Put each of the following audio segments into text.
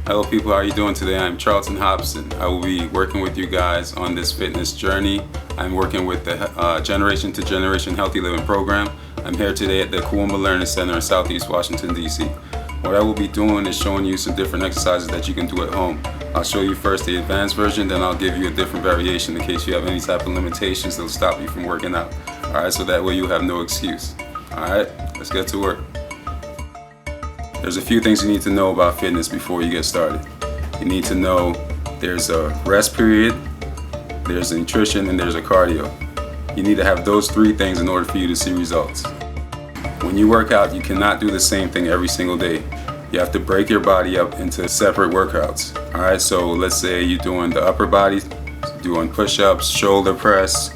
Hello people, how are you doing today? I'm Charlton Hobson. I will be working with you guys on this fitness journey. I'm working with the Generation to Generation Healthy Living Program. I'm here today at the Kuumba Learning Center in Southeast Washington, D.C. What I will be doing is showing you some different exercises that you can do at home. I'll show you first the advanced version, then I'll give you a different variation in case you have any type of limitations that will stop you from working out. Alright, so that way you have no excuse. Alright, let's get to work. There's a few things you need to know about fitness before you get started. You need to know there's a rest period, there's nutrition, and there's a cardio. You need to have those three things in order for you to see results. When you work out, you cannot do the same thing every single day. You have to break your body up into separate workouts. Alright, so let's say you're doing the upper body, doing push-ups, shoulder press,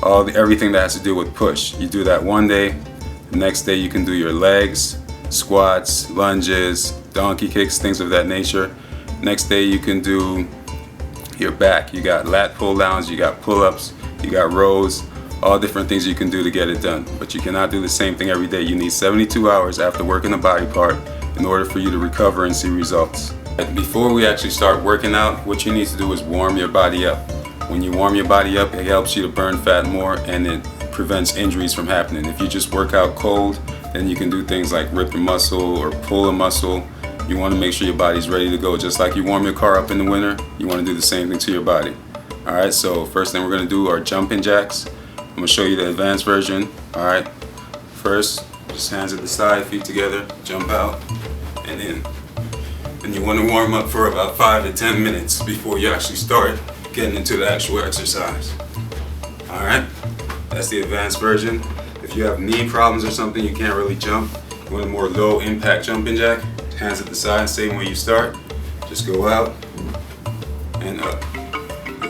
everything that has to do with push. You do that one day, the next day you can do your legs, squats, lunges, donkey kicks, things of that nature. Next day you can do your back. You got lat pull downs, you got pull-ups, you got rows, all different things you can do to get it done. But you cannot do the same thing every day. You need 72 hours after working a body part in order for you to recover and see results. Before we actually start working out, what you need to do is warm your body up. When you warm your body up, it helps you to burn fat more and it prevents injuries from happening. If you just work out cold, then you can do things like rip a muscle or pull a muscle. You want to make sure your body's ready to go. Just like you warm your car up in the winter, you want to do the same thing to your body. Alright, so first thing we're going to do are jumping jacks. I'm going to show you the advanced version. Alright, first, just hands at the side, feet together, jump out, and in. And you want to warm up for about 5 to 10 minutes before you actually start getting into the actual exercise. Alright, that's the advanced version. If you have knee problems or something, you can't really jump, you want a more low impact jumping jack, hands at the side, same way you start. Just go out and up.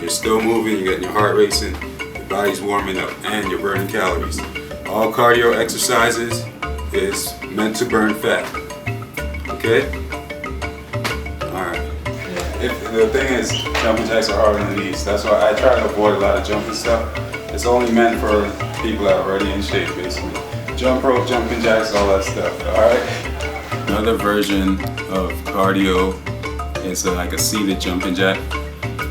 You're still moving, you're getting your heart racing, your body's warming up, and you're burning calories. All cardio exercises is meant to burn fat. Okay? Alright. The thing is, jumping jacks are hard on the knees. That's why I try to avoid a lot of jumping stuff. It's only meant for people that are already in shape, basically. Jump rope, jumping jacks, all that stuff, alright? Another version of cardio is like a seated jumping jack.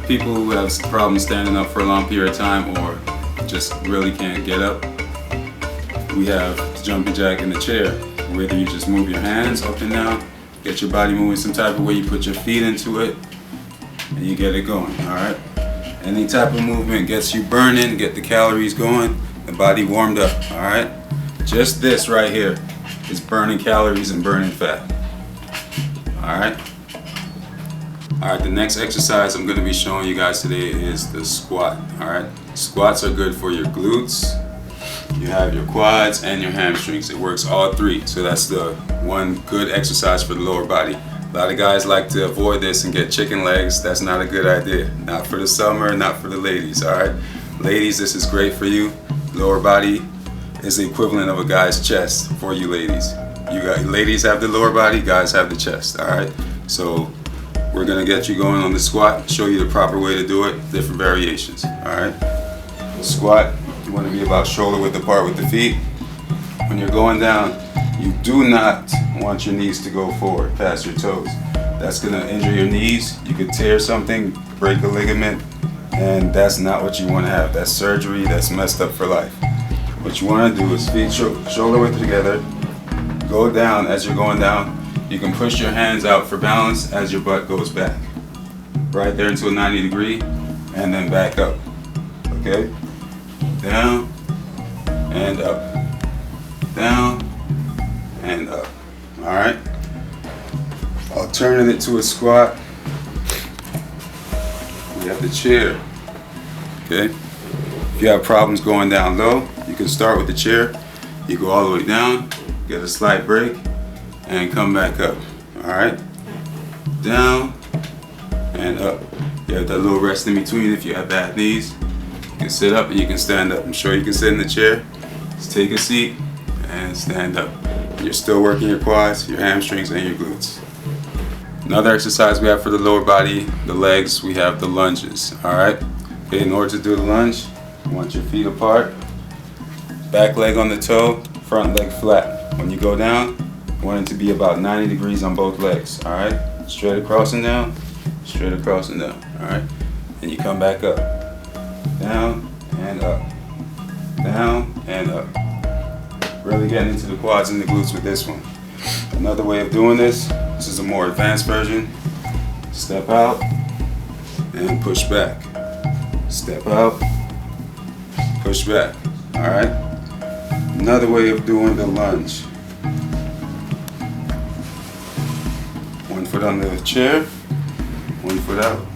People who have problems standing up for a long period of time or just really can't get up, we have the jumping jack in the chair. Whether you just move your hands up and down, get your body moving some type of way, you put your feet into it, and you get it going, alright? Any type of movement gets you burning, get the calories going, the body warmed up, alright? Just this right here is burning calories and burning fat. Alright? Alright, the next exercise I'm going to be showing you guys today is the squat. Alright? Squats are good for your glutes, you have your quads, and your hamstrings. It works all three, so that's the one good exercise for the lower body. A lot of guys like to avoid this and get chicken legs. That's not a good idea. Not for the summer, not for the ladies, alright? Ladies, this is great for you. Lower body is the equivalent of a guy's chest for you ladies. Ladies have the lower body, guys have the chest, alright? So we're gonna get you going on the squat, show you the proper way to do it, different variations, alright? Squat, you wanna be about shoulder width apart with the feet. When you're going down, you do not want your knees to go forward past your toes. That's going to injure your knees. You could tear something, break a ligament, and that's not what you want to have. That's surgery, that's messed up for life. What you want to do is feet shoulder width together, go down. As you're going down, you can push your hands out for balance as your butt goes back. Right there into a 90 degree, and then back up. Okay? Down, and up. Down, and up. Alright? Alternating it to a squat, we have the chair. Okay? If you have problems going down low, you can start with the chair. You go all the way down, get a slight break, and come back up. Alright? Down, and up. You have that little rest in between if you have bad knees. You can sit up and you can stand up. I'm sure you can sit in the chair. Just take a seat and stand up. You're still working your quads, your hamstrings, and your glutes. Another exercise we have for the lower body, the legs, we have the lunges. Alright? Okay, in order to do the lunge, you want your feet apart, back leg on the toe, front leg flat. When you go down, you want it to be about 90 degrees on both legs. Alright? straight across and down, straight across and down. All right, and you come back up, down and up, down and up. Really getting into the quads and the glutes with this one. Another way of doing this is a more advanced version. Step out and push back. Step out, push back. All right. Another way of doing the lunge. One foot on the chair, one foot out.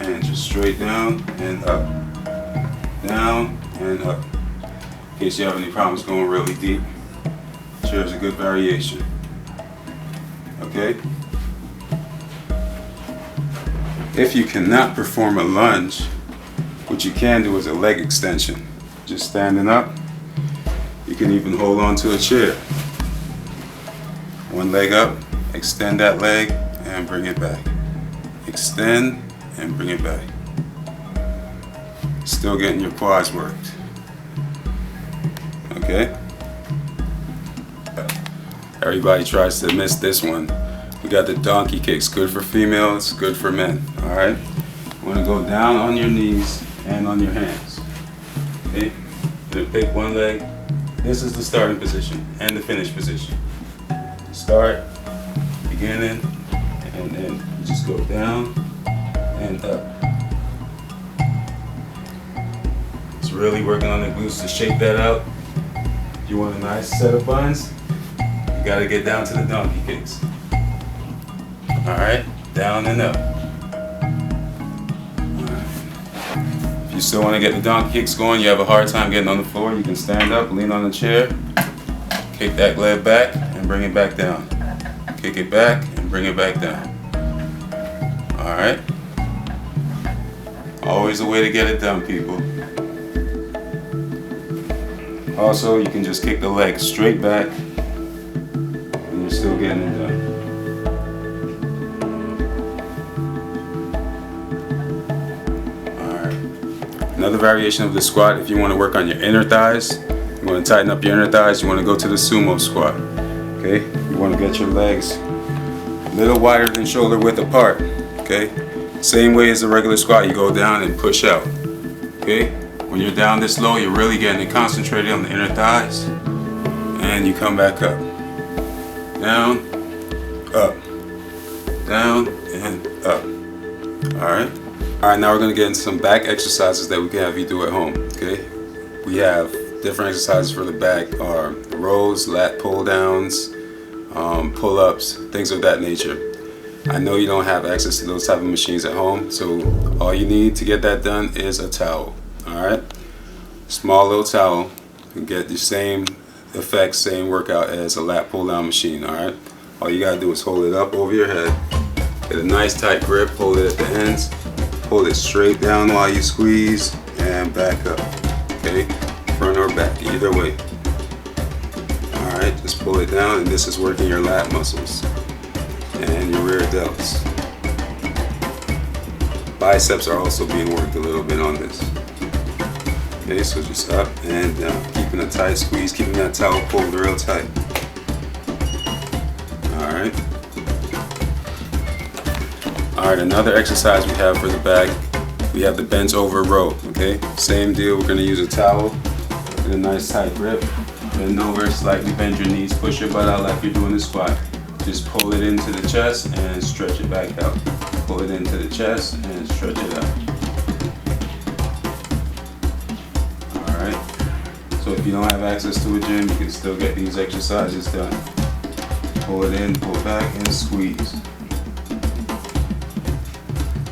And just straight down and up. Down and up. In case you have any problems going really deep, chair is a good variation. Okay? If you cannot perform a lunge, what you can do is a leg extension. Just standing up. You can even hold on to a chair. One leg up, extend that leg and bring it back. Extend and bring it back. Still getting your quads worked. Okay? Everybody tries to miss this one. We got the donkey kicks, good for females, good for men. Alright? You want to go down on your knees and on your hands. Okay? You're going to pick one leg. This is the starting position and the finish position. Start, beginning, and then you just go down and up. It's really working on the glutes to shake that out. If you want a nice set of buns, you gotta get down to the donkey kicks. Alright, down and up. Alright. If you still want to get the donkey kicks going, you have a hard time getting on the floor, you can stand up, lean on the chair, kick that leg back, and bring it back down. Kick it back and bring it back down. Alright? Always a way to get it done, people. Also, you can just kick the leg straight back and you're still getting it done. Alright. Another variation of the squat, if you want to work on your inner thighs, you want to tighten up your inner thighs, you want to go to the sumo squat. Okay? You want to get your legs a little wider than shoulder width apart. Okay? Same way as a regular squat, you go down and push out. Okay? When you're down this low, you're really getting concentrated on the inner thighs. And you come back up. Down, up, down, and up. Alright? Alright, now we're going to get into some back exercises that we can have you do at home. Okay? We have different exercises for the back are rows, lat pull downs, pull-ups, things of that nature. I know you don't have access to those type of machines at home, so all you need to get that done is a towel. Alright? Small little towel. You can get the same effect, same workout as a lat pull down machine. Alright? All you gotta do is hold it up over your head. Get a nice tight grip, hold it at the ends, hold it straight down while you squeeze, and back up. Okay? Front or back, either way. Alright, just pull it down, and this is working your lat muscles and your rear delts. Biceps are also being worked a little bit on this. Okay, so just up and down, keeping a tight squeeze, keeping that towel pulled real tight. Alright. Alright, another exercise we have for the back, we have the bent over row. Okay, same deal, we're going to use a towel, get a nice tight grip, bend over, slightly bend your knees, push your butt out like you're doing a squat. Just pull it into the chest and stretch it back out. Pull it into the chest and stretch it out. Alright, so if you don't have access to a gym, you can still get these exercises done. Pull it in, pull back, and squeeze.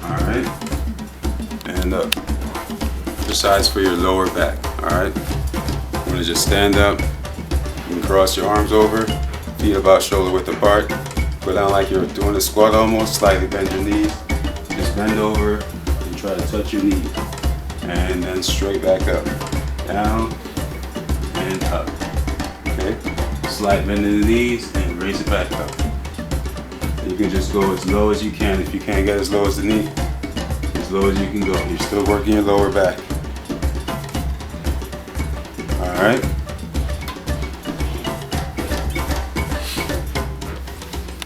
Alright, and up. Exercise for your lower back. Alright, you want to just stand up, you can cross your arms over, feet about shoulder width apart. Go down like you're doing a squat almost, slightly bend your knees. Just bend over and try to touch your knee. And then straight back up. Down and up. Okay? Slight bend in the knees and raise it back up. And you can just go as low as you can. If you can't get as low as the knee, as low as you can go. You're still working your lower back. Alright?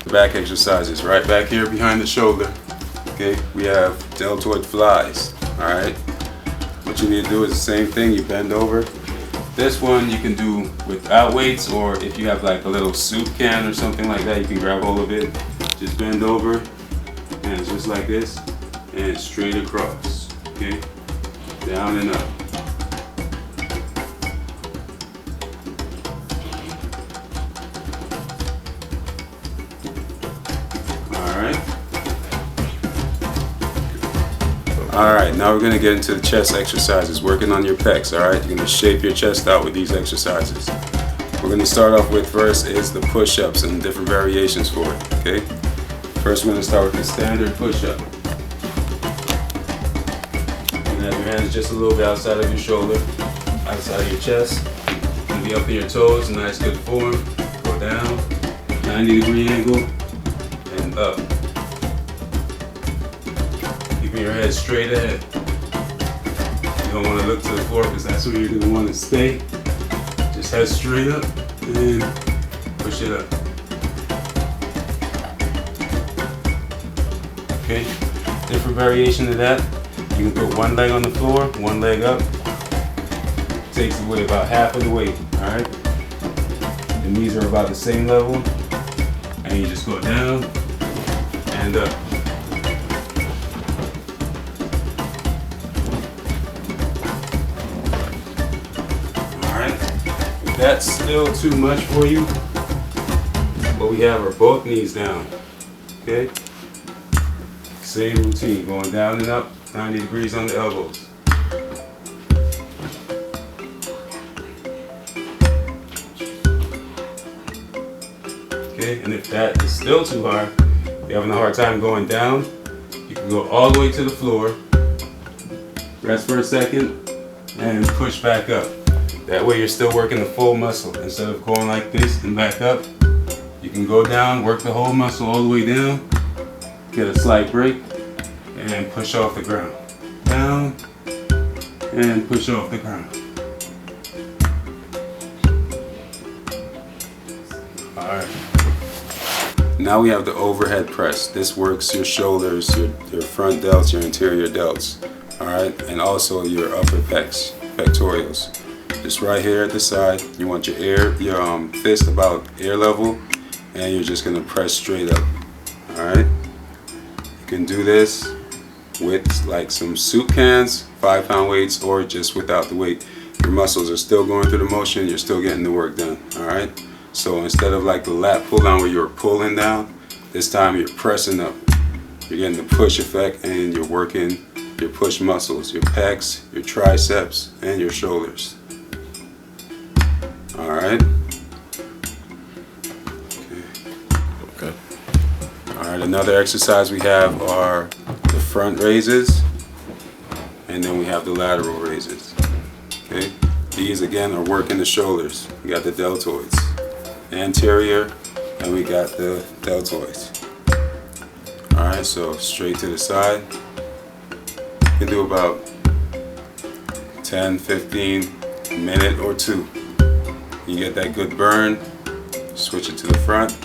back exercises. Right back here behind the shoulder. Okay, we have deltoid flies. Alright. What you need to do is the same thing. You bend over. This one you can do without weights, or if you have like a little soup can or something like that, you can grab hold of it. Just bend over, and it's just like this, and straight across. Okay, down and up. Alright, now we're going to get into the chest exercises, working on your pecs, alright? You're going to shape your chest out with these exercises. We're going to start off with first is the push-ups and different variations for it, okay? First we're going to start with the standard push-up. You're going to have your hands just a little bit outside of your shoulder, outside of your chest. You're going to be up in your toes, nice good form. Go down, 90-degree angle, and up. Keeping your head straight ahead. You don't want to look to the floor because that's where you're going to want to stay. Just head straight up and push it up. Okay, different variation of that. You can put one leg on the floor, one leg up. Takes away about half of the weight, alright? The knees are about the same level. And you just go down and up. That's still too much for you. What we have are both knees down. Okay? Same routine, going down and up, 90 degrees on the elbows. Okay, and if that is still too hard, if you're having a hard time going down, you can go all the way to the floor, rest for a second, and push back up. That way you're still working the full muscle. Instead of going like this and back up, you can go down, work the whole muscle all the way down, get a slight break, and push off the ground. Down, and push off the ground. Alright. Now we have the overhead press. This works your shoulders, your front delts, your anterior delts. Alright, and also your upper pecs, pectorials. Just right here at the side, you want your fist about ear level, and you're just gonna press straight up. Alright? You can do this with like some soup cans, 5-pound weights, or just without the weight. Your muscles are still going through the motion, you're still getting the work done. Alright? So instead of like the lat pull down where you're pulling down, this time you're pressing up. You're getting the push effect, and you're working your push muscles, your pecs, your triceps, and your shoulders. Alright. Okay. Alright, another exercise we have are the front raises, and then we have the lateral raises. Okay. These again are working the shoulders. We got the deltoids, anterior, and we got the deltoids. Alright, so straight to the side. You can do about 10, 15 minute or two. You get that good burn, switch it to the front,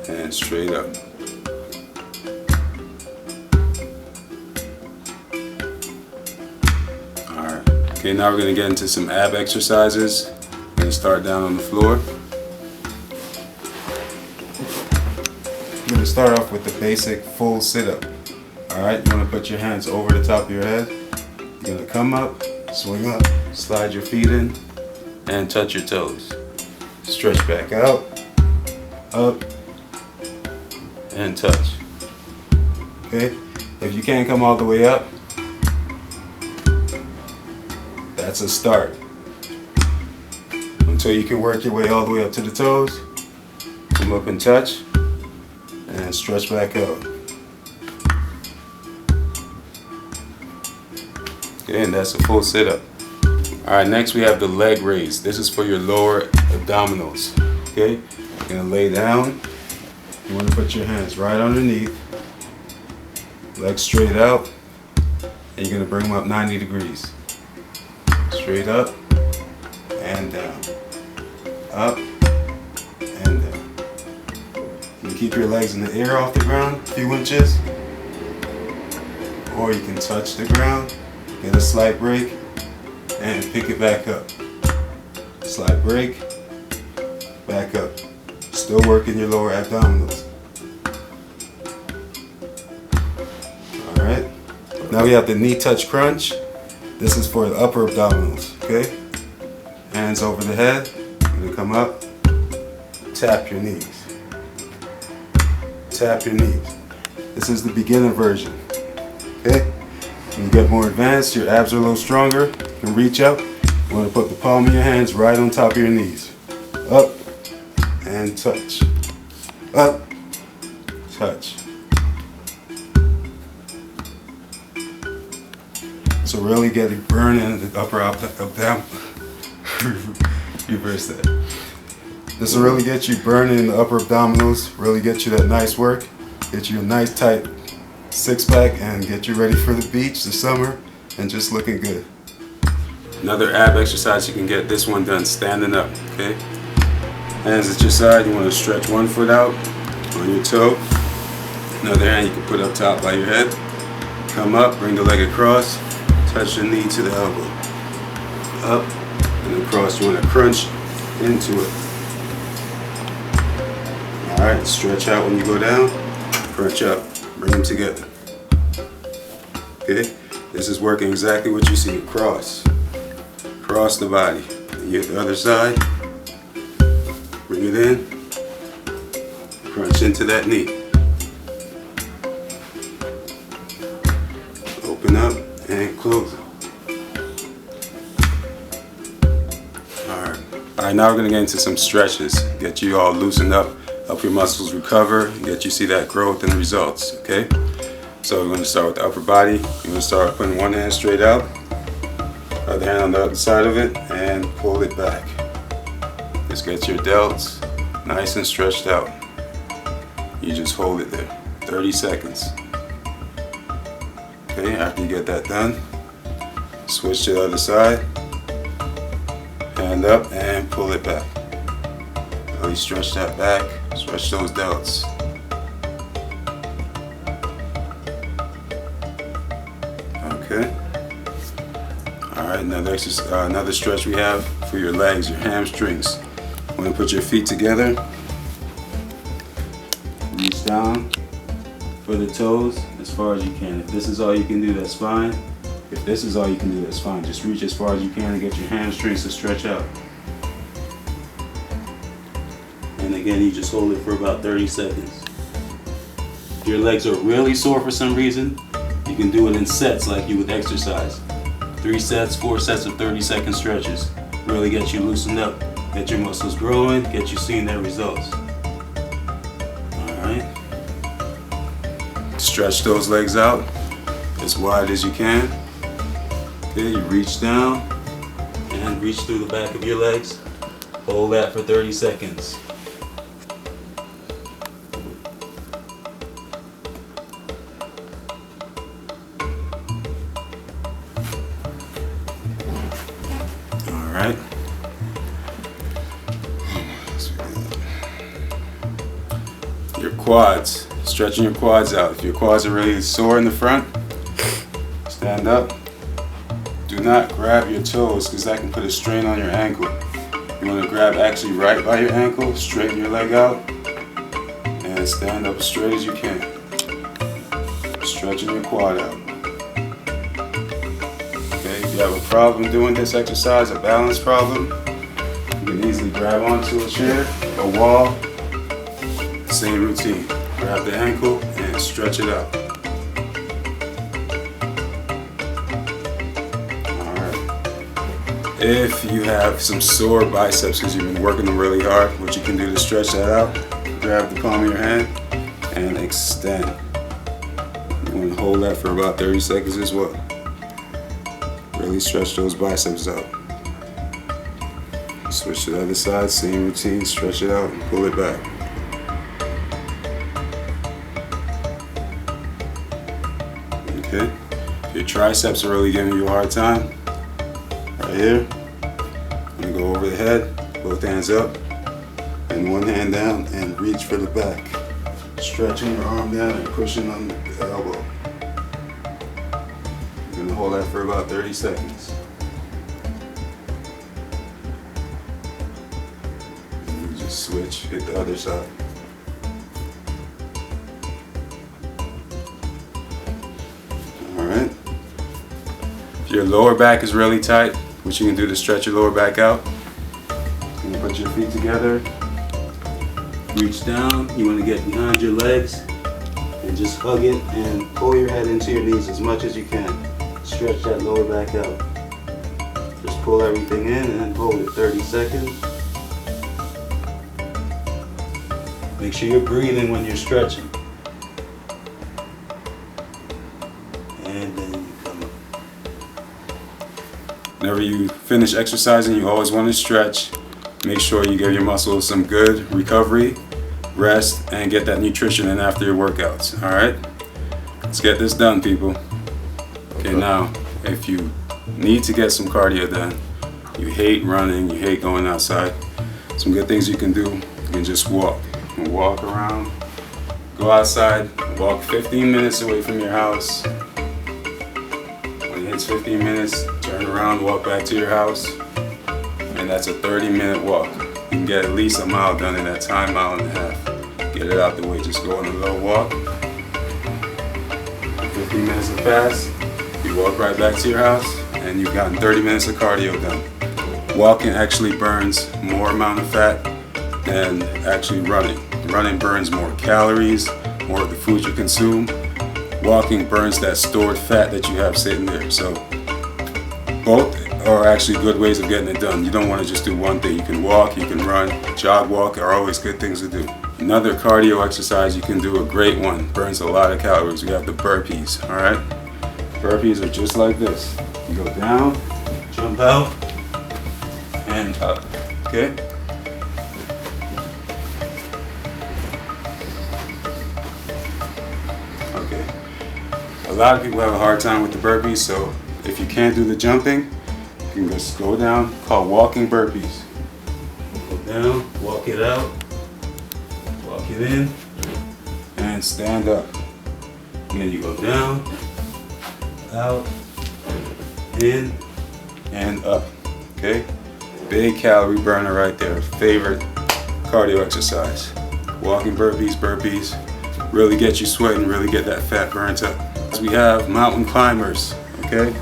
and straight up. Alright, okay, now we're going to get into some ab exercises. We're going to start down on the floor. We're going to start off with the basic full sit-up. Alright, you want to put your hands over the top of your head. You're going to come up, swing up, slide your feet in, and touch your toes. Stretch back out, up, and touch. Okay? If you can't come all the way up, that's a start. Until you can work your way all the way up to the toes, come up and touch, and stretch back out. Okay, and that's a full sit-up. Alright, next we have the leg raise. This is for your lower abdominals. Okay? You're going to lay down. You want to put your hands right underneath. Legs straight out. And you're going to bring them up 90 degrees. Straight up and down. Up and down. can keep your legs in the air off the ground a few inches, or you can touch the ground, get a slight break, and pick it back up. Slight break, back up. Still working your lower abdominals. Alright, now we have the knee touch crunch. This is for the upper abdominals, okay? Hands over the head, you're gonna come up, tap your knees. Tap your knees. This is the beginner version, okay? When you get more advanced, your abs are a little stronger, you can reach up. You wanna put the palm of your hands right on top of your knees. Up, and touch. Up, touch. So really get it burning the upper abdomen. Reverse that. This will really get you burning the upper abdominals, really get you that nice work, get you a nice tight six-pack, and get you ready for the beach, the summer, and just looking good. Another ab exercise, you can get this one done standing up, okay? Hands at your side, you want to stretch one foot out on your toe. Another hand you can put up top by your head. Come up, bring the leg across, touch the knee to the elbow. Up and across, you want to crunch into it. Alright, stretch out when you go down, crunch up, bring them together. Okay, this is working exactly what you see, cross. Cross the body. And you hit the other side, bring it in, crunch into that knee. Open up and close it. Alright, now we're going to get into some stretches. Get you all loosened up, help your muscles recover, and get you see that growth and results, okay? So we're going to start with the upper body. You're going to start putting one hand straight out, other hand on the other side of it, and pull it back. Just get your delts nice and stretched out. You just hold it there, 30 seconds. Okay, after you get that done, switch to the other side, hand up and pull it back. Really stretch that back, stretch those delts. Okay. Alright, another stretch we have for your legs, your hamstrings. You want to put your feet together, reach down for the toes as far as you can. If this is all you can do, that's fine. If this is all you can do, that's fine. Just reach as far as you can and get your hamstrings to stretch out. And again, you just hold it for about 30 seconds. If your legs are really sore for some reason, you can do it in sets like you would exercise. 3 sets, 4 sets of 30-second stretches. Really get you loosened up, get your muscles growing, get you seeing their results. Alright. Stretch those legs out as wide as you can. Okay, you reach down and reach through the back of your legs. Hold that for 30 seconds. Alright. Your quads. Stretching your quads out. If your quads are really sore in the front, stand up. Do not grab your toes because that can put a strain on your ankle. You want to grab actually right by your ankle, straighten your leg out, and stand up as straight as you can. Stretching your quad out. Okay, if you have a problem doing this exercise, a balance problem, you can easily grab onto a chair, a wall, same routine. Grab the ankle and stretch it out. If you have some sore biceps because you've been working them really hard, what you can do to stretch that out, grab the palm of your hand and extend. You want to hold that for about 30 seconds as well. Really stretch those biceps out. Switch to the other side, same routine, stretch it out and pull it back. Okay, if your triceps are really giving you a hard time, right here, I'm going to go over the head, both hands up, and one hand down and reach for the back. Stretching your arm down and pushing on the elbow. You're going to hold that for about 30 seconds. And you just switch, hit the other side. Alright. If your lower back is really tight, what you can do to stretch your lower back out, you put your feet together, reach down, you want to get behind your legs and just hug it and pull your head into your knees as much as you can. Stretch that lower back out. Just pull everything in and hold it 30 seconds. Make sure you're breathing when you're stretching. And then you come up. Whenever you finish exercising, you always want to stretch. Make sure you give your muscles some good recovery, rest, and get that nutrition in after your workouts. Alright? Let's get this done, people. Okay, now, if you need to get some cardio done, you hate running, you hate going outside, some good things you can do, you can just walk. You can walk around, go outside, walk 15 minutes away from your house. When it hits 15 minutes, turn around, walk back to your house. And that's a 30-minute walk. You can get at least a mile done in that time, mile and a half. Get it out the way, just go on a little walk. 15 minutes will pass, you walk right back to your house, and you've gotten 30 minutes of cardio done. Walking actually burns more amount of fat than actually running. Running burns more calories, more of the food you consume. Walking burns that stored fat that you have sitting there. So both are actually good ways of getting it done. You don't want to just do one thing. You can walk, you can run, jog, walk are always good things to do. Another cardio exercise you can do, a great one, burns a lot of calories. We have the burpees, alright? Burpees are just like this. You go down, jump out, and up, okay? Okay. A lot of people have a hard time with the burpees, so if you can't do the jumping, you can just go down, called walking burpees. Go down, walk it out, walk it in, and stand up. And then you go down, out, in, and up. Okay? Big calorie burner right there. Favorite cardio exercise. Walking burpees, really get you sweating, really get that fat burnt up. We have mountain climbers, okay?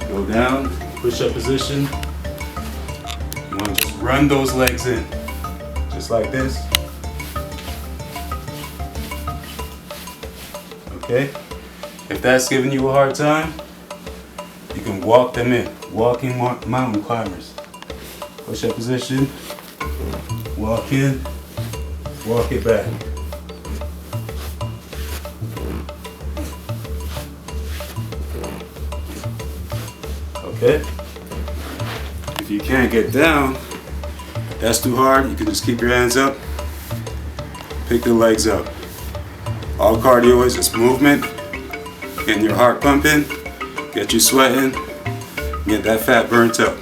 Go down, push-up position. You want to just run those legs in, just like this. Okay? If that's giving you a hard time, you can walk them in. Walking mountain climbers. Push-up position, walk in, walk it back. Okay? If you can't get down, that's too hard, you can just keep your hands up, pick the legs up. All cardio is just movement, getting your heart pumping, get you sweating, get that fat burnt up.